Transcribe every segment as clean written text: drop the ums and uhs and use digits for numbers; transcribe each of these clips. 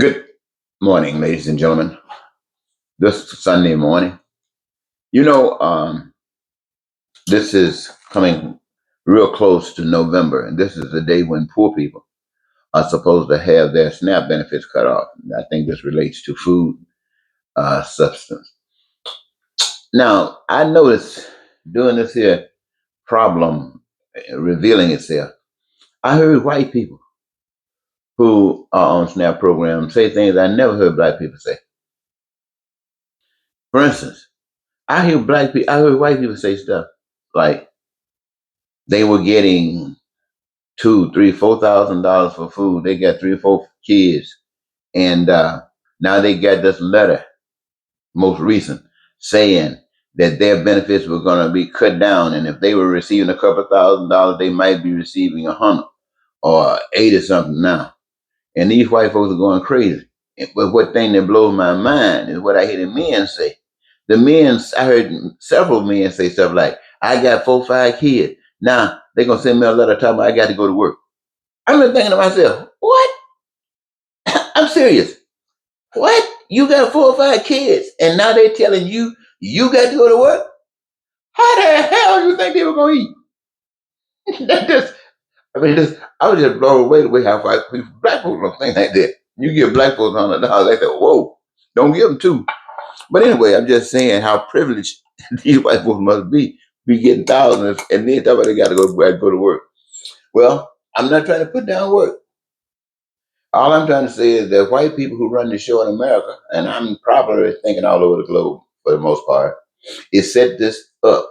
Good morning, ladies and gentlemen. This Sunday morning. You know, this is coming real close to November, and this is the day when poor people are supposed to have their SNAP benefits cut off. I think this relates to food substance. Now, I noticed during this here problem revealing itself, I heard white people who are on SNAP programs say things I never heard black people say. For instance, I heard white people say stuff like they were getting two, three, $4,000 for food. They got three or four kids, and now they got this letter, most recent, saying that their benefits were going to be cut down, and if they were receiving a couple $1,000, they might be receiving 100 or 80 something now. And these white folks are going crazy. But what thing that blows my mind is what I hear the men say. I heard several men say stuff like, I got 4, 5 kids. Now they're going to send me a letter talking about I got to go to work. I'm just thinking to myself, what? I'm serious. What? You got 4 or 5 kids and now they're telling you you got to go to work? How the hell do you think they were going to eat? that just, I was just blown away the way how black folks don't think like that. You give black folks $100, they say, whoa, don't give them two. But anyway, I'm just saying how privileged these white folks must be getting thousands and then talk about they got to go to work. Well, I'm not trying to put down work. All I'm trying to say is that white people who run the show in America, and I'm probably thinking all over the globe for the most part, is set this up.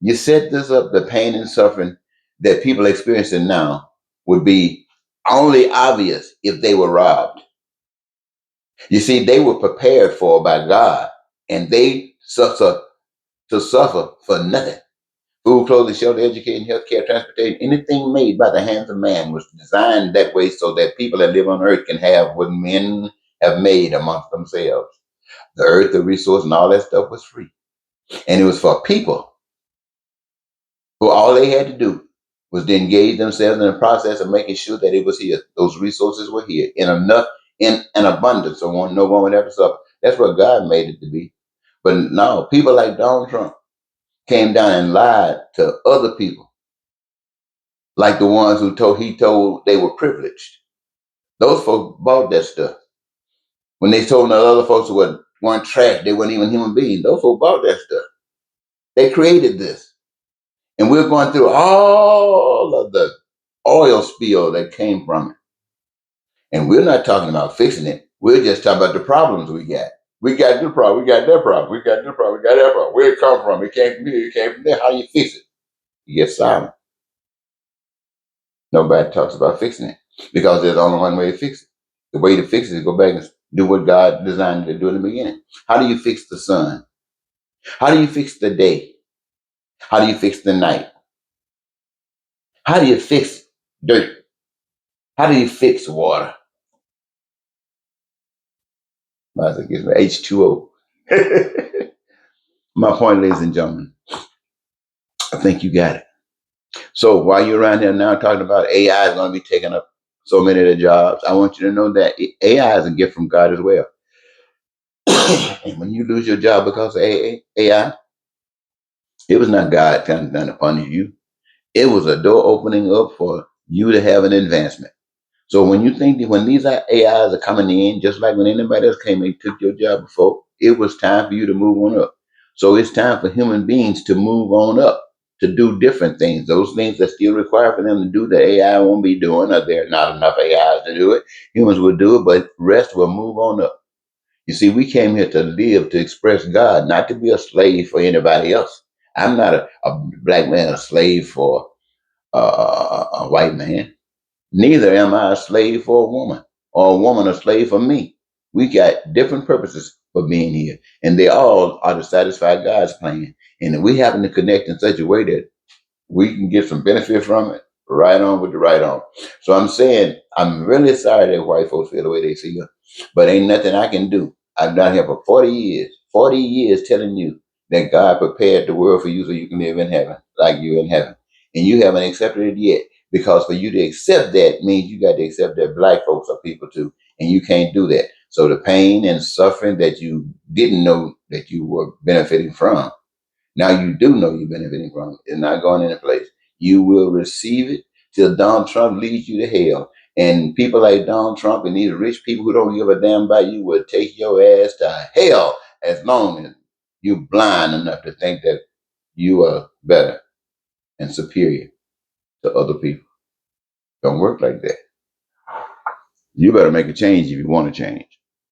You set this up, the pain and suffering that people are experiencing now would be only obvious if they were robbed. You see, they were prepared for by God, and they suffer to suffer for nothing. Food, clothing, shelter, education, healthcare, transportation, anything made by the hands of man was designed that way so that people that live on earth can have what men have made amongst themselves. The earth, the resource, and all that stuff was free. And it was for people who all they had to do was to engage themselves in the process of making sure that it was here. Those resources were here in an abundance, so no one would ever suffer. That's what God made it to be. But no, people like Donald Trump came down and lied to other people, like the ones he told they were privileged. Those folks bought that stuff. When they told the other folks who weren't trash, they weren't even human beings. Those folks bought that stuff. They created this. And we're going through all of the oil spill that came from it. And we're not talking about fixing it. We're just talking about the problems we got. We got this problem, we got that problem, we got this problem, we got that problem. Where it come from? It came from here, it came from there. How do you fix it? You get silent. Nobody talks about fixing it because there's only one way to fix it. The way to fix it is go back and do what God designed to do in the beginning. How do you fix the sun? How do you fix the day? How do you fix the night? How do you fix dirt? How do you fix water? I think it's H2O. My point, ladies and gentlemen, I think you got it. So while you're around here now talking about AI is going to be taking up so many of the jobs, I want you to know that AI is a gift from God as well. And when you lose your job because of AI, it was not God coming down to punish you. It was a door opening up for you to have an advancement. So when you think that when these AIs are coming in, just like when anybody else came and took your job before, it was time for you to move on up. So it's time for human beings to move on up, to do different things. Those things that still require for them to do, the AI won't be doing, or there are not enough AIs to do it. Humans will do it, but rest will move on up. You see, we came here to live, to express God, not to be a slave for anybody else. I'm not a black man a slave for a white man. Neither am I a slave for a woman or a woman a slave for me. We got different purposes for being here, and they all are to satisfy God's plan. And if we happen to connect in such a way that we can get some benefit from it, right on with the right on. So I'm saying, I'm really sorry that white folks feel the way they feel, but ain't nothing I can do. I've done here for 40 years telling you that God prepared the world for you so you can live in heaven, like you're in heaven. And you haven't accepted it yet, because for you to accept that means you got to accept that black folks are people too. and you can't do that. So the pain and suffering that you didn't know that you were benefiting from, now you do know you're benefiting from it. It's not going into place. You will receive it till Donald Trump leads you to hell. And people like Donald Trump and these rich people who don't give a damn about you will take your ass to hell as long as you're blind enough to think that you are better and superior to other people. Don't work like that. You better make a change if you want to change.